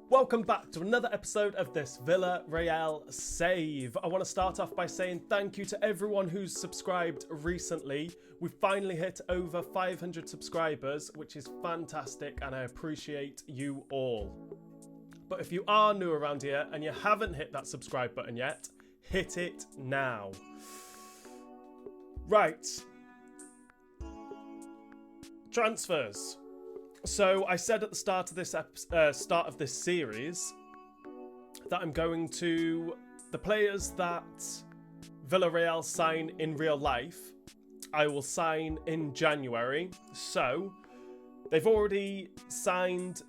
Welcome back to another episode of this Villarreal save. I want to start off by saying thank you to everyone who's subscribed recently. We've finally hit over 500 subscribers, which is fantastic, and I appreciate you all. But if you are new around here and you haven't hit that subscribe button yet, hit it now. Right. Transfers. So I said at the start of this series that I'm going to the players that Villarreal sign in real life, I will sign in January. So they've already signed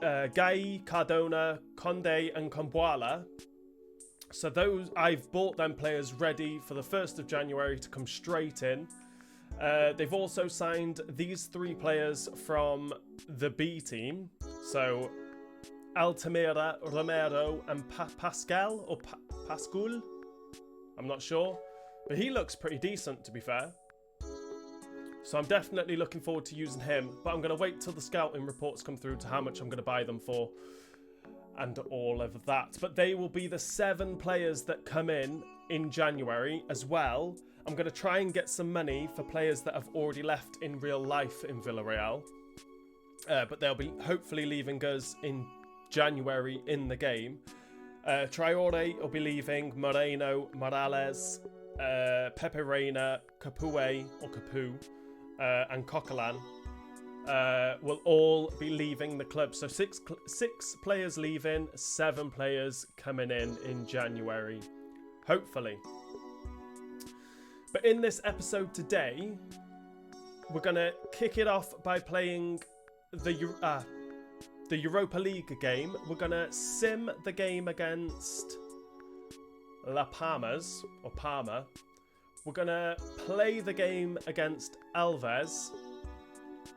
Gai, Cardona, Conde and Comboala. So those I've bought them players ready for the 1st of January to come straight in. They've also signed these three players from the B team. So Altamira, Romero and Pascal or Pascal. I'm not sure. But he looks pretty decent, to be fair. So I'm definitely looking forward to using him. But I'm going to wait till the scouting reports come through to how much I'm going to buy them for. And all of that. But they will be the 7 players that come in January as well. I'm going to try and get some money for players that have already left in real life in Villarreal. But they'll be hopefully leaving us in January in the game. Traore will be leaving, Moreno, Morales, Pepe Reina, Capoue or Capu, and Coquelin will all be leaving the club. So six players leaving, 7 players coming in January. Hopefully. But in this episode today, we're going to kick it off by playing the Europa League game. We're going to sim the game against La Palmas, or Parma. We're going to play the game against Alves,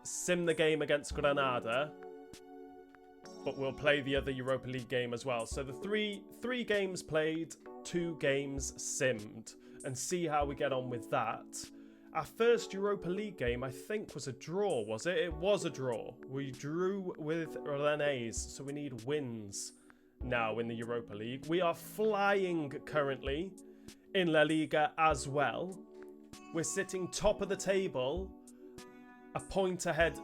sim the game against Granada, but we'll play the other Europa League game as well. So the three games played, 2 games simmed. And see how we get on with that. Our first Europa League game, I think, was a draw, was it? It was a draw. We drew with Rennes, so we need wins now in the Europa League. We are flying currently in La Liga as well. We're sitting top of the table, a point ahead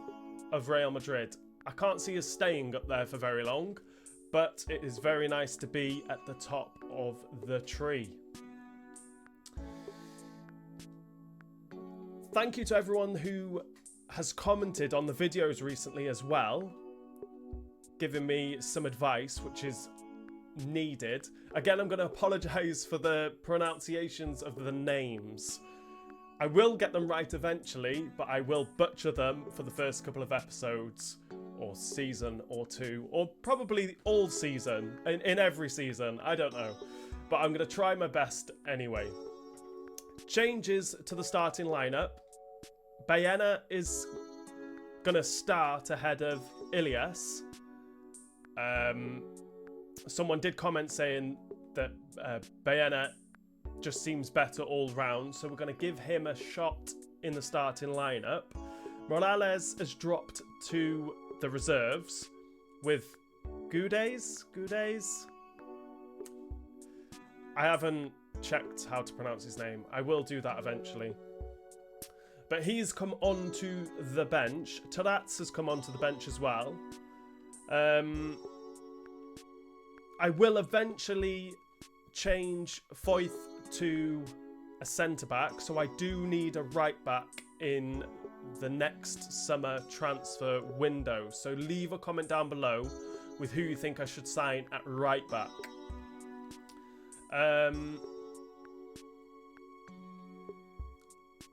of Real Madrid. I can't see us staying up there for very long, but it is very nice to be at the top of the tree. Thank you to everyone who has commented on the videos recently as well, giving me some advice, which is needed. Again, I'm going to apologise for the pronunciations of the names. I will get them right eventually, but I will butcher them for the first couple of episodes, or season or 2, or probably all season, in every season, I don't know. But I'm going to try my best anyway. Changes to the starting lineup. Baena is going to start ahead of Ilias. Someone did comment saying that Baena just seems better all round, so we're going to give him a shot in the starting lineup. Morales has dropped to the reserves with Gudes. I haven't checked how to pronounce his name. I will do that eventually. But he's come onto the bench. Tarats has come onto the bench as well. I will eventually change Foyth to a centre-back. So I do need a right-back in the next summer transfer window. So leave a comment down below with who you think I should sign at right-back.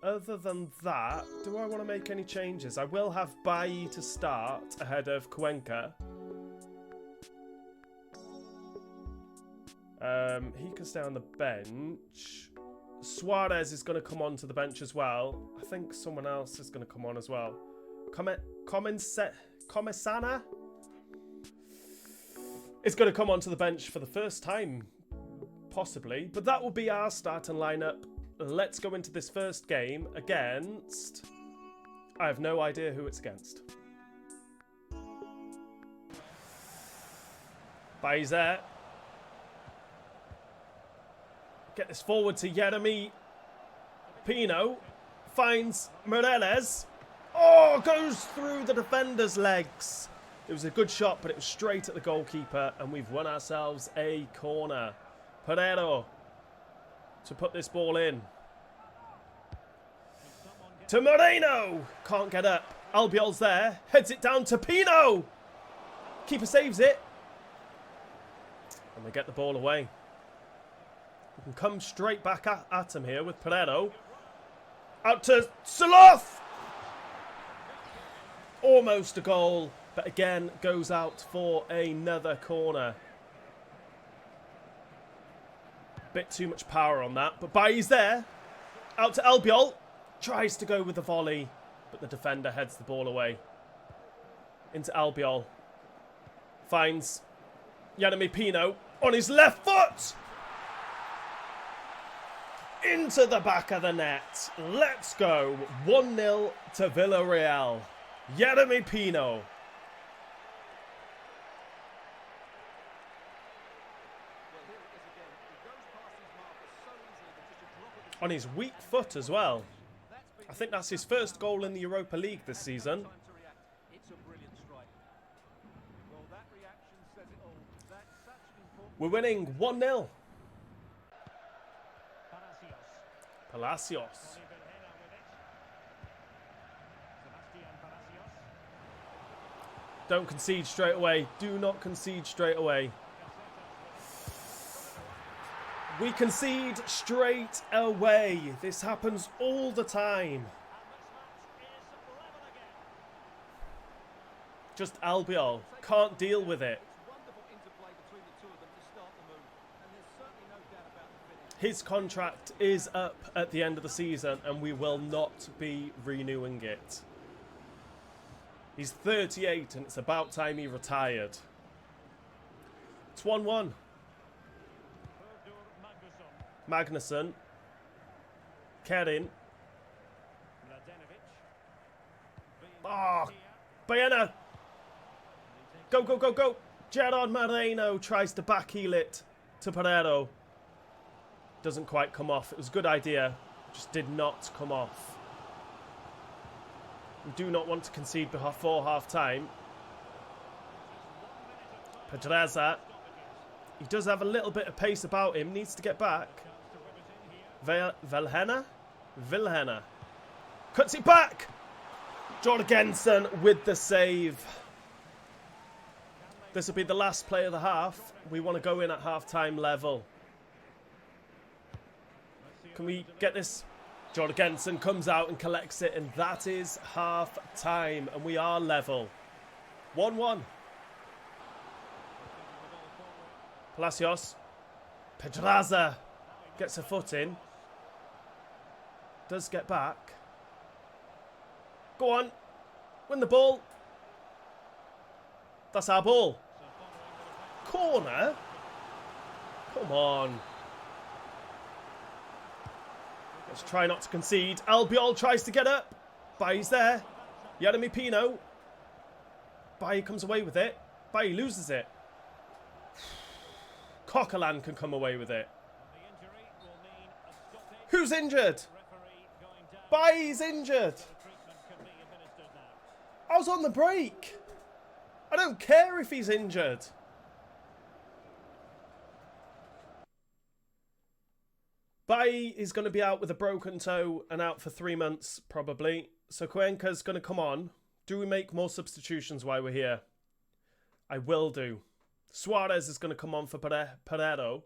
Other than that, do I want to make any changes? I will have Bailly to start ahead of Cuenca. He can stay on the bench. Suarez is going to come onto the bench as well. I think someone else is going to come on as well. Comesana is going to come onto the bench for the first time, possibly. But that will be our starting lineup. Let's go into this first game against... I have no idea who it's against. Bailly's there. Get this forward to Jeremy Pino. Finds Morales. Oh, goes through the defender's legs. It was a good shot, but it was straight at the goalkeeper, and we've won ourselves a corner. Pereiro to put this ball in. To Moreno. Can't get up. Albiol's there. Heads it down to Pino. Keeper saves it. And they get the ball away. We can come straight back at him here with Pereiro. Out to Soloth. Almost a goal, but again goes out for another corner. Bit too much power on that, but Bailly's there. Out to Albiol. Tries to go with the volley, but the defender heads the ball away. Into Albiol. Finds Jeremy Pino on his left foot. Into the back of the net. Let's go. 1-0 to Villarreal. Jeremy Pino. On his weak foot as well. I think that's his first goal in the Europa League this season. We're winning 1-0. Palacios. Don't concede straight away. Do not concede straight away. We concede straight away. This happens all the time. Just Albiol can't deal with it. His contract is up at the end of the season and we will not be renewing it. He's 38 and it's about time he retired. It's 1-1. Magnusson. Kerin. Oh, Baena. Go, go, go, go. Gerard Moreno tries to backheel it to Pereiro. Doesn't quite come off. It was a good idea. Just did not come off. We do not want to concede before half time. Pedraza. He does have a little bit of pace about him. Needs to get back. Vilhena. Cuts it back. Jorgensen with the save. This will be the last play of the half. We want to go in at half-time level. Can we get this? Jorgensen comes out and collects it, and that is half-time, and we are level. 1-1. Palacios. Pedraza gets a foot in. Does get back. Go on. Win the ball. That's our ball. Corner? Come on. Let's try not to concede. Albiol tries to get up. Bailly's there. Jeremy Pino. Bailly comes away with it. Bailly loses it. Coquelin can come away with it. Who's injured? Bailly's injured. I was on the break. I don't care if he's injured. Bailly is going to be out with a broken toe and out for 3 months, probably. So Cuenca's going to come on. Do we make more substitutions while we're here? I will do. Suarez is going to come on for Pereiro.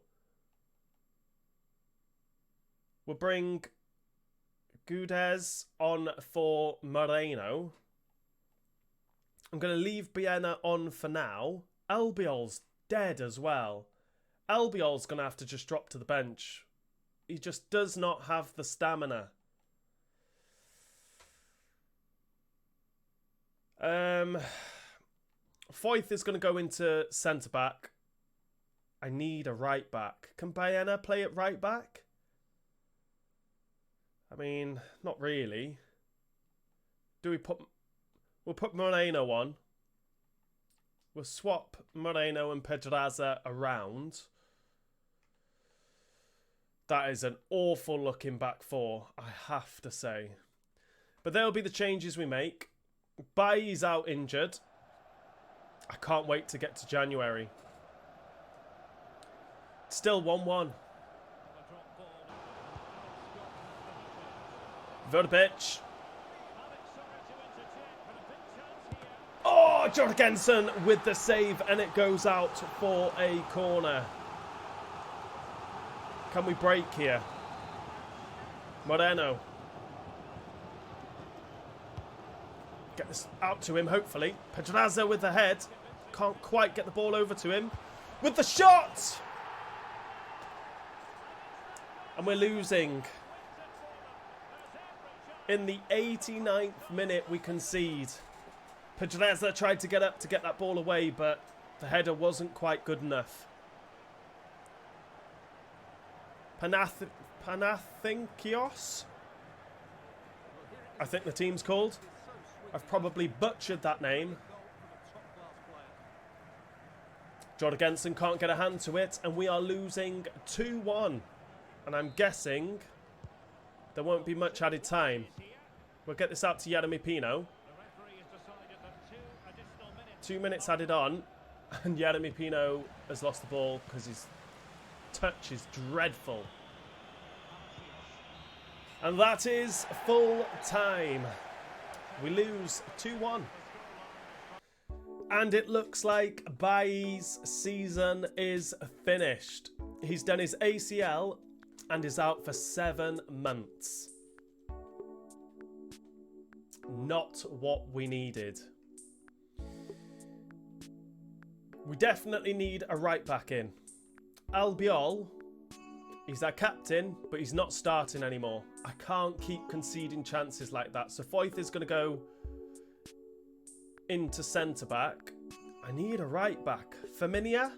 We'll bring Gudez on for Moreno. I'm going to leave Baena on for now. Albiol's dead as well. Albiol's going to have to just drop to the bench. He just does not have the stamina. Foyth is going to go into centre-back. I need a right-back. Can Baena play at right-back? I mean, not really. Do we put... We'll put Moreno on. We'll swap Moreno and Pedraza around. That is an awful looking back four, I have to say. But there'll be the changes we make. Bailly's out injured. I can't wait to get to January. Still 1-1. Verbic. Oh, Jorgensen with the save, and it goes out for a corner. Can we break here? Moreno. Get this out to him, hopefully. Pedraza with the head. Can't quite get the ball over to him. With the shot! And we're losing. In the 89th minute, we concede. Pedraza tried to get up to get that ball away, but the header wasn't quite good enough. Panathinkios? I think the team's called. I've probably butchered that name. Jorgensen can't get a hand to it, and we are losing 2-1. And I'm guessing there won't be much added time. We'll get this out to Yeremy Pino. 2 minutes added on, and Yeremy Pino has lost the ball because his touch is dreadful. And that is full time. We lose 2-1. And it looks like Bailly's season is finished. He's done his ACL and is out for 7 months. Not what we needed. We definitely need a right back in. Albiol, he's our captain, but he's not starting anymore. I can't keep conceding chances like that. So Foyth is going to go into centre back. I need a right back. Firmino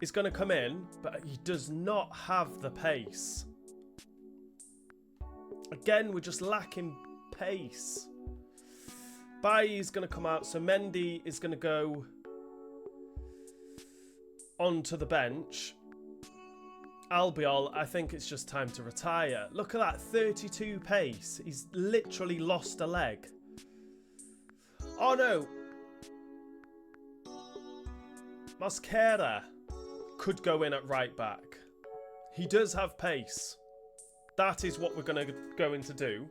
is going to come in, but he does not have the pace. Again, we're just lacking pace. Bailly's going to come out, so Mendy is going to go onto the bench. Albiol, I think it's just time to retire. Look at that, 32 pace. He's literally lost a leg. Oh no. Mosquera could go in at right back. He does have pace. That is what we're going to go in to do.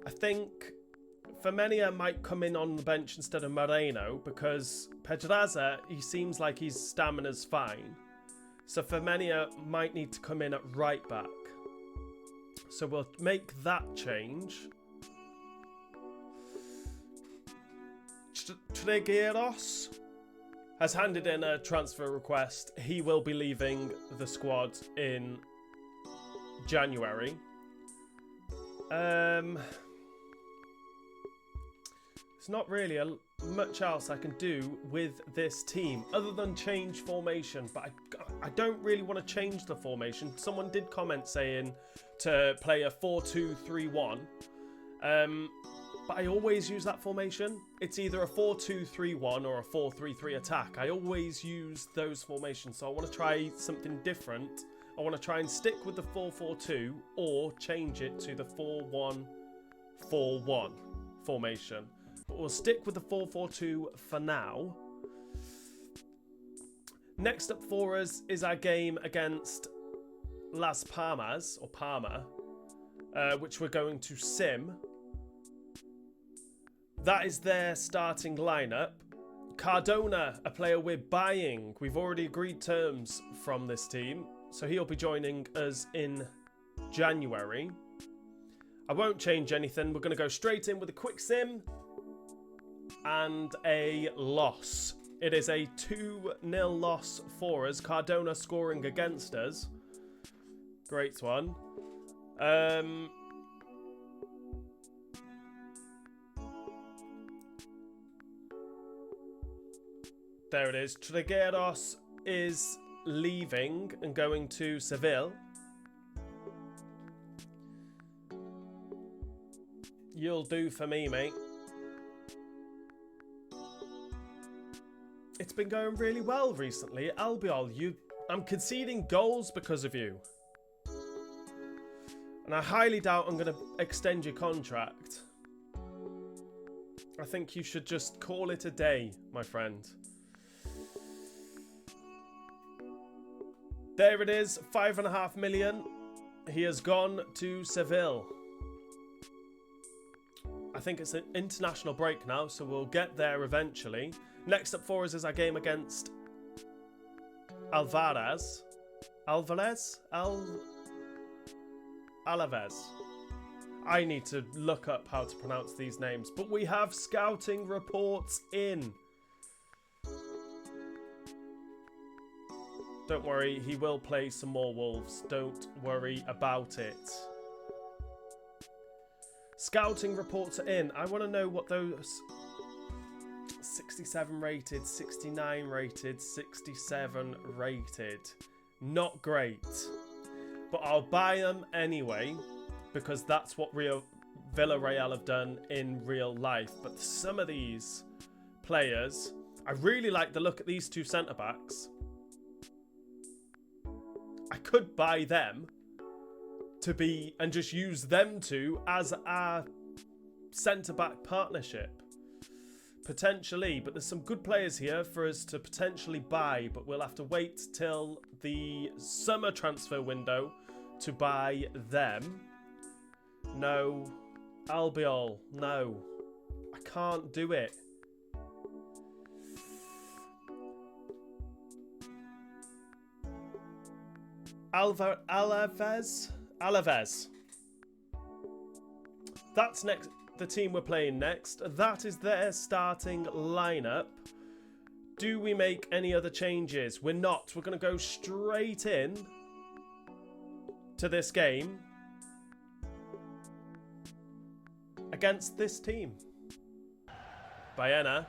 I think Firmino might come in on the bench instead of Moreno because Pedraza, he seems like his stamina's fine. So Firmino might need to come in at right back. So we'll make that change. Trigueros has handed in a transfer request. He will be leaving the squad in January. There's not really much else I can do with this team other than change formation, but I don't really want to change the formation. Someone did comment saying to play a 4-2-3-1, but I always use that formation. It's either a 4-2-3-1 or a 4-3-3 attack. I always use those formations, so I want to try something different. I want to try and stick with the 4-4-2 or change it to the 4-1-4-1 formation. But we'll stick with the 4-4-2 for now. Next up for us is our game against Las Palmas, or Parma, which we're going to sim. That is their starting lineup. Cardona, a player we're buying. We've already agreed terms from this team, so he'll be joining us in January. I won't change anything. We're going to go straight in with a quick sim and a loss. It is a 2-0 loss for us. Cardona scoring against us. Great one. There it is. Trigueros is leaving and going to Seville. You'll do for me, mate. It's been going really well recently. Albiol, I'm conceding goals because of you. And I highly doubt I'm going to extend your contract. I think you should just call it a day, my friend. There it is, 5.5 million. He has gone to Seville. I think it's an international break now, so we'll get there eventually. Next up for us is our game against Alaves. I need to look up how to pronounce these names. But we have scouting reports in. Don't worry, he will play some more Wolves. Don't worry about it. Scouting reports are in. I want to know what those 67 rated, 69 rated, 67 rated. Not great. But I'll buy them anyway, because that's what Villarreal have done in real life. But some of these players, I really like the look at these two centre-backs. I could buy them and just use them two as our centre-back partnership. Potentially, but there's some good players here for us to potentially buy, but we'll have to wait till the summer transfer window to buy them. No. Albiol, no. I can't do it. Alaves. That's next. The team we're playing next. That is their starting lineup. Do we make any other changes? We're not. We're going to go straight in to this game against this team. Baena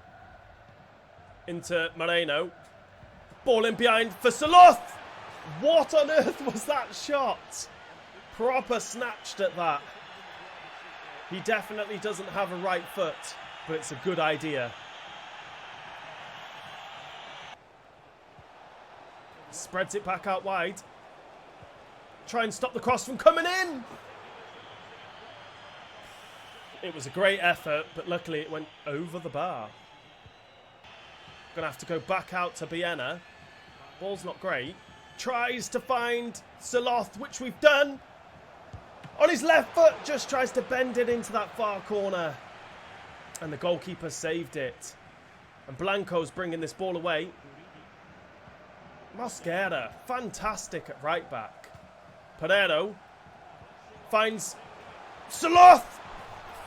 into Moreno. Ball in behind for Saloth. What on earth was that shot? Proper snatched at that. He definitely doesn't have a right foot, but it's a good idea. Spreads it back out wide. Try and stop the cross from coming in. It was a great effort, but luckily it went over the bar. Gonna have to go back out to Baena. Ball's not great. Tries to find Saloth, which we've done. On his left foot, just tries to bend it into that far corner. And the goalkeeper saved it. And Blanco's bringing this ball away. Mosquera, fantastic at right back. Pereiro finds Saloth.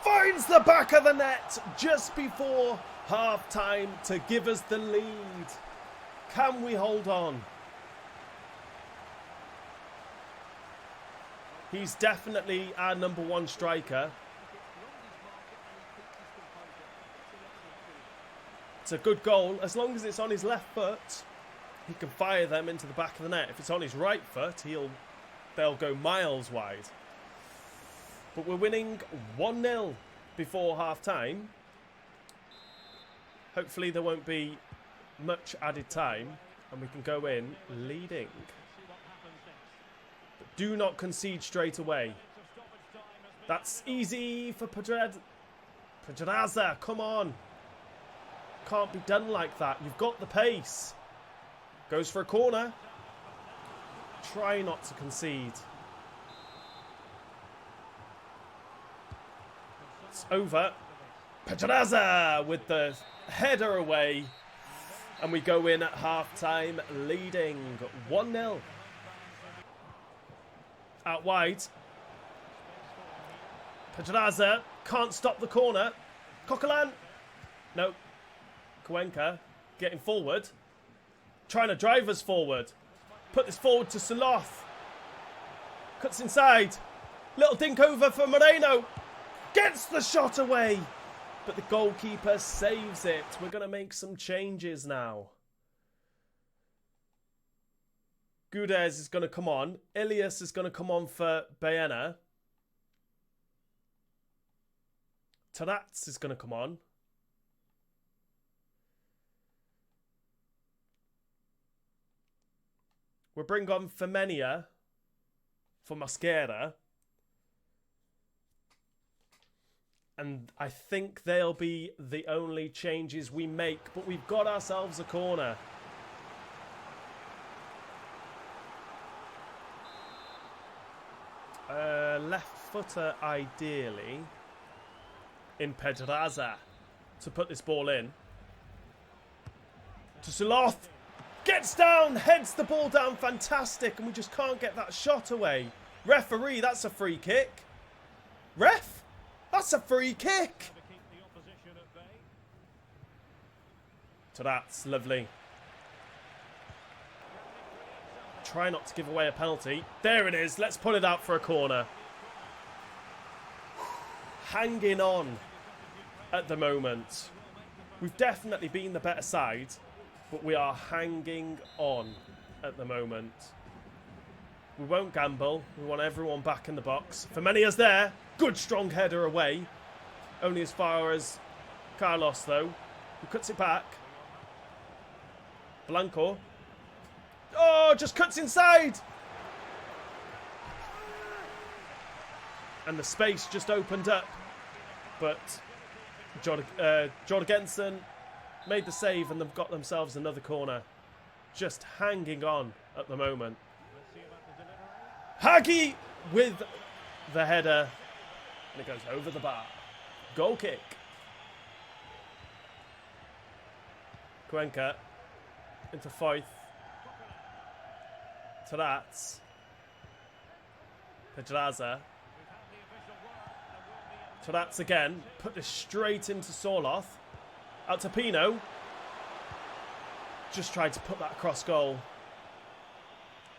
Finds the back of the net just before half-time to give us the lead. Can we hold on? He's definitely our number one striker. It's a good goal. As long as it's on his left foot, he can fire them into the back of the net. If it's on his right foot, they'll go miles wide. But we're winning 1-0 before half-time. Hopefully there won't be much added time and we can go in leading. But do not concede straight away. That's easy for Pedraza. Come on. Can't be done like that. You've got the pace. Goes for a corner. Try not to concede. It's over. Pedraza with the header away. And we go in at half-time leading 1-0. Out wide. Pedraza can't stop the corner. Coquelin. No. Cuenca getting forward. Trying to drive us forward. Put this forward to Saloth. Cuts inside. Little dink over for Moreno. Gets the shot away. But the goalkeeper saves it. We're going to make some changes now. Gudez is going to come on. Ilias is going to come on for Baena. Tarats is going to come on. We'll bring on Femenia for Mosquera. And I think they'll be the only changes we make. But we've got ourselves a corner. Left footer, ideally, in Pedraza to put this ball in. To Suloth. Gets down, heads the ball down, fantastic. And we just can't get that shot away. Referee, that's a free kick. Ref, that's a free kick. So that's lovely. Try not to give away a penalty. There it is. Let's pull it out for a corner. Hanging on at the moment. We've definitely been the better side, but we are hanging on at the moment. We won't gamble. We want everyone back in the box. Femenia's there. Good strong header away. Only as far as Carlos, though, who cuts it back. Blanco. Oh, just cuts inside. And the space just opened up. But Jorgensen made the save and they've got themselves another corner. Just hanging on at the moment. Hagi with the header. And it goes over the bar. Goal kick. Cuenca into Foyth. Tarats. Pedraza. Tarats again. Put this straight into Sorloth. Out to Pino. Just tried to put that across goal.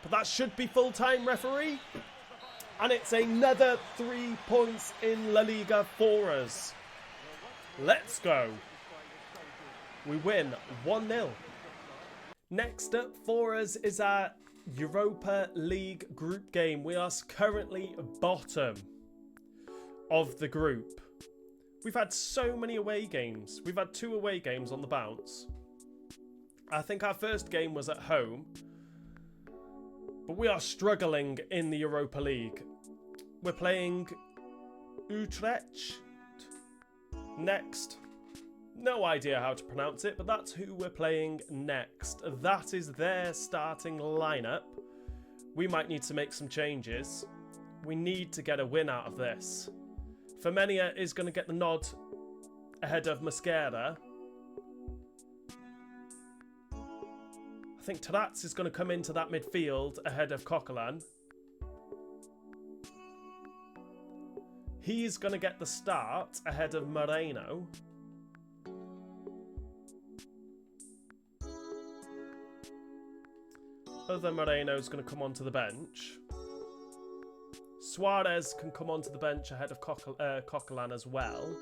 But that should be full-time, referee. And it's another 3 points in La Liga for us. Let's go. We win 1-0. Next up for us is our Europa League group game. We are currently bottom of the group. We've had so many away games. We've had 2 away games on the bounce. I think our first game was at home. But we are struggling in the Europa League. We're playing Utrecht next. No idea how to pronounce it, but that's who we're playing next. That is their starting lineup. We might need to make some changes. We need to get a win out of this. Femenia is going to get the nod ahead of Mosquera. I think Tarats is going to come into that midfield ahead of Coquelin. He's going to get the start ahead of Moreno. Other Moreno's going to come onto the bench. Suarez can come onto the bench ahead of Coquelin as well.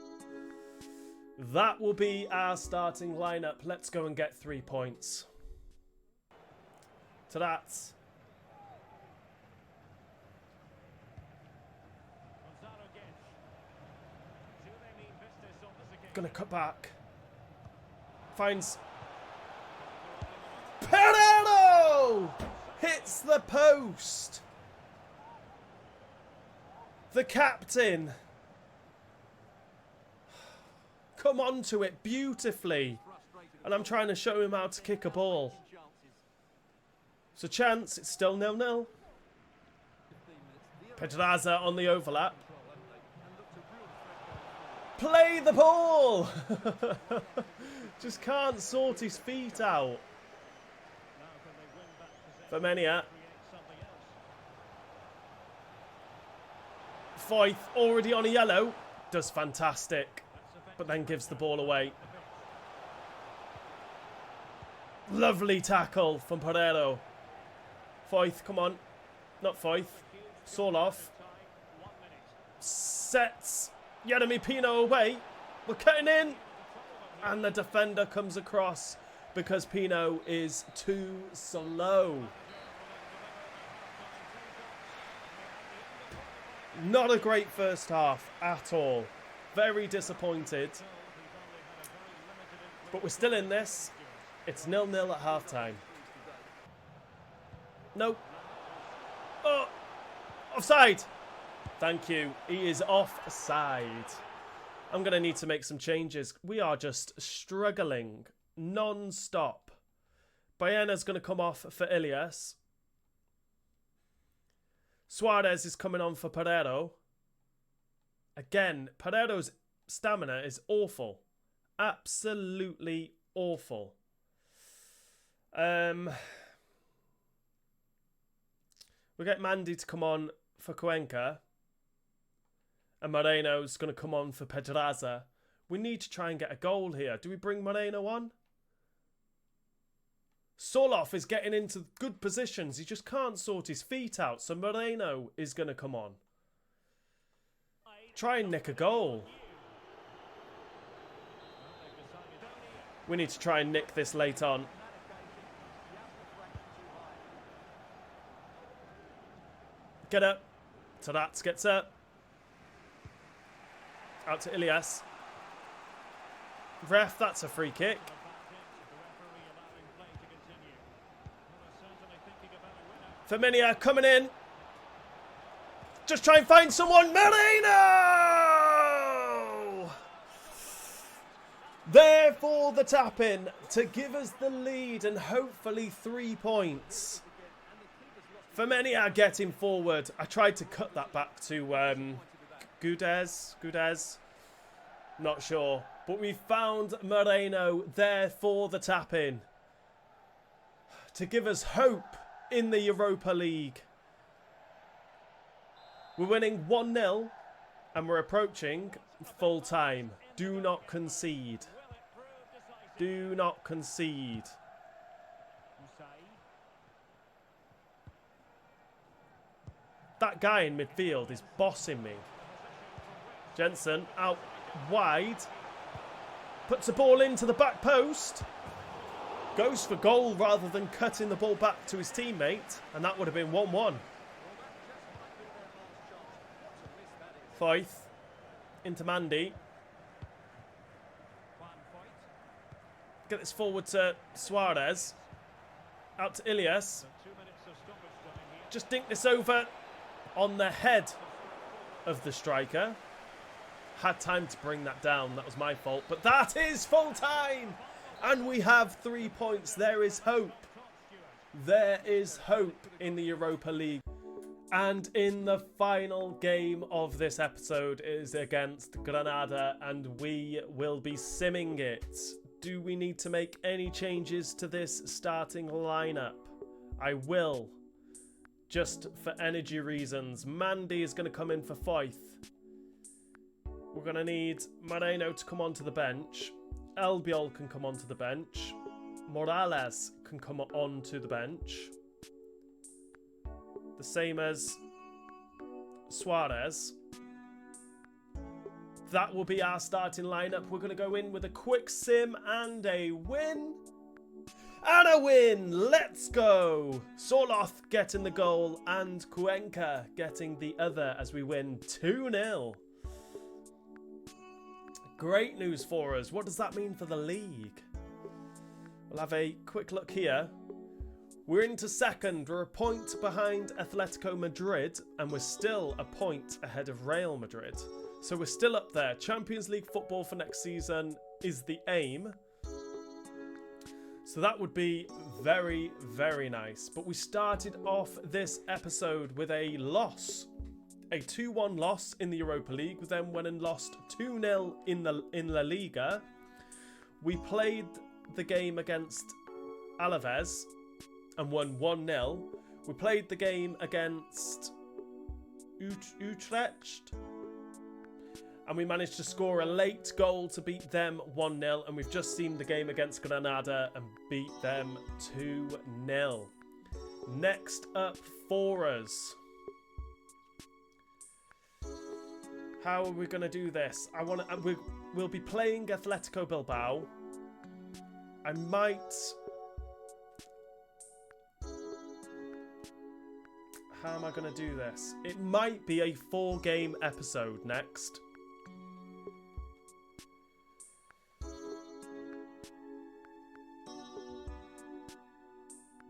That will be our starting lineup. Let's go and get 3 points. Tarats. Gonna cut back. Finds Pereiro! Hits the post. The captain. Come onto it beautifully. And I'm trying to show him how to kick a ball. It's a chance. It's still 0-0. Pedraza on the overlap. Play the ball! Just can't sort his feet out. Femenia. Foyth already on a yellow. Does fantastic. But then gives the ball away. Lovely tackle from Pereiro. Foyth, come on. Not Foyth. Sorloth. Sets Jeremy Pino away. We're cutting in. And the defender comes across because Pino is too slow. Not a great first half at all. Very disappointed. But we're still in this. It's 0-0 at half-time. No. Oh, offside. Thank you. He is offside. I'm going to need to make some changes. We are just struggling non-stop. Bayena's going to come off for Ilias. Suarez is coming on for Pereiro. Again, Pereiro's stamina is awful. Absolutely awful. We get Mandy to come on for Cuenca. And Moreno's going to come on for Pedraza. We need to try and get a goal here. Do we bring Moreno on? Soloff is getting into good positions. He just can't sort his feet out. So Moreno is going to come on. Try and nick a goal. We need to try and nick this late on. Get up. Tarat gets up. Out to Ilias. Ref, that's a free kick. Firmino coming in. Just try and find someone. Moreno! There for the tap-in to give us the lead and hopefully 3 points. Firmino getting forward. I tried to cut that back to Gudez. Not sure. But we found Moreno there for the tap-in to give us hope in the Europa League. We're winning 1-0 and we're approaching full time. Do not concede. Do not concede. That guy in midfield is bossing me. Jensen out wide. Puts the ball into the back post. Goes for goal rather than cutting the ball back to his teammate. And that would have been 1-1. Foyth. Into Mandy. Get this forward to Suarez. Out to Ilias. Just dink this over on the head of the striker. Had time to bring that down. That was my fault. But that is full time. And we have 3 points. There is hope. There is hope in the Europa League. And in the final game of this episode is against Granada. And we will be simming it. Do we need to make any changes to this starting lineup? I will. Just for energy reasons. Mandy is going to come in for Foyth. We're going to need Moreno to come onto the bench. Albiol can come onto the bench. Morales can come onto the bench. The same as Suarez. That will be our starting lineup. We're going to go in with a quick sim and a win. And a win! Let's go! Soloth getting the goal and Cuenca getting the other as we win 2-0. Great news for us. What does that mean for the league? We'll have a quick look here. We're into second. We're a point behind Atletico Madrid and we're still a point ahead of Real Madrid. So we're still up there. Champions League football for next season is the aim. So that would be very, very nice. But we started off this episode with a loss. A 2-1 loss in the Europa League. We then went and lost 2-0 in La Liga. We played the game against Alaves and won 1-0. We played the game against Utrecht. And we managed to score a late goal to beat them 1-0. And we've just seen the game against Granada and beat them 2-0. Next up for us. How are we going to do this? We'll be playing Atletico Bilbao. I might... How am I going to do this? It might be a 4-game episode next.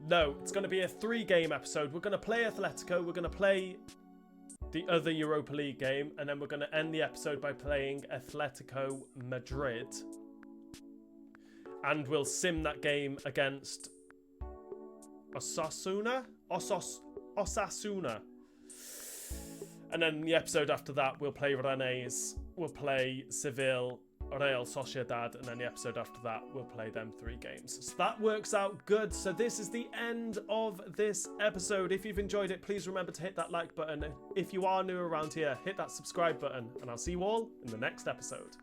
No, it's going to be a 3-game episode. We're going to play Atletico. We're going to play the other Europa League game. And then we're going to end the episode by playing Atletico Madrid. And we'll sim that game against Osasuna? Osasuna. And then the episode after that, we'll play Rennes, we'll play Seville, Real Sociedad, and then the episode after that, we'll play them 3 games. So that works out good. So this is the end of this episode. If you've enjoyed it, please remember to hit that like button. If you are new around here, hit that subscribe button, and I'll see you all in the next episode.